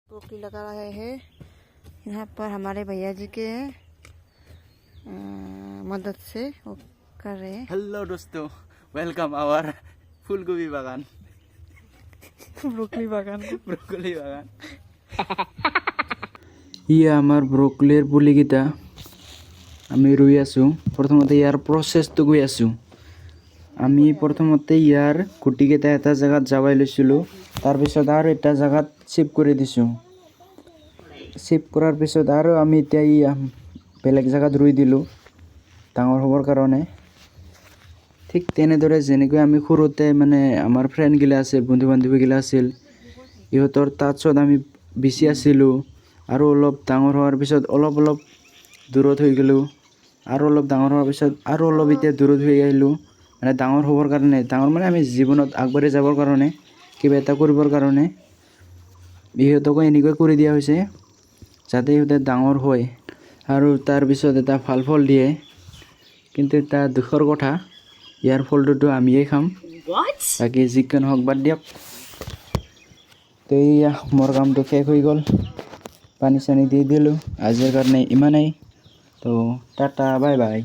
Broccoli लगा रहे हैं यहाँ पर हमारे भैया जी के मदद से वो कर रहे हैं। हेलो दोस्तों, वेलकम आवर ফুলকপি বাগান ब्रोकली बागान ব্রকলি বাগান। ইয়া আমাৰ ব্ৰকলিৰ পুলিকেইটা আমি ৰুই আছোঁ। প্ৰথমতে ইয়াৰ প্ৰচেছটো গৈ আছোঁ। আমি প্ৰথমতে ইয়াৰ গুটিকেইটা এটা জেগাত জাবাই লৈছিলোঁ, তাৰপিছত আৰু এটা জেগাত চিফ্ট কৰি দিছোঁ। চিফ্ট কৰাৰ পিছত আৰু আমি এতিয়া বেলেগ জেগাত ৰুই দিলোঁ ডাঙৰ হ'বৰ কাৰণে। ঠিক তেনেদৰে যেনেকৈ আমি সৰুতে মানে আমাৰ ফ্ৰেণ্ডগিলা আছিল, বন্ধু বান্ধৱীগিলা আছিল, ইহঁতৰ টাচত আমি বেছি আছিলোঁ। আৰু অলপ ডাঙৰ হোৱাৰ পিছত অলপ দূৰত হৈ গ'লোঁ, আৰু অলপ ডাঙৰ হোৱাৰ পিছত আৰু অলপ এতিয়া দূৰত হৈ আহিলোঁ। মানে ডাঙৰ হ'বৰ কাৰণে, ডাঙৰ মানে আমি জীৱনত আগবাঢ়ি যাবৰ কাৰণে, কিবা এটা কৰিবৰ কাৰণে ইহঁতকো এনেকৈ কৰি দিয়া হৈছে যাতে ইহঁতে ডাঙৰ হয় আৰু তাৰপিছত এটা ভাল ফল দিয়ে। কিন্তু এটা দুখৰ কথা, ইয়াৰ ফলটোতো আমিয়ে খাম, বাকী যিকোনো হওক বাদ দিয়ক। তো এয়া মোৰ কামটো শেষ হৈ গ'ল, পানী চানী দি দিলোঁ। আজিৰ কাৰণে ইমানেই। তো টাটা, বাই বাই।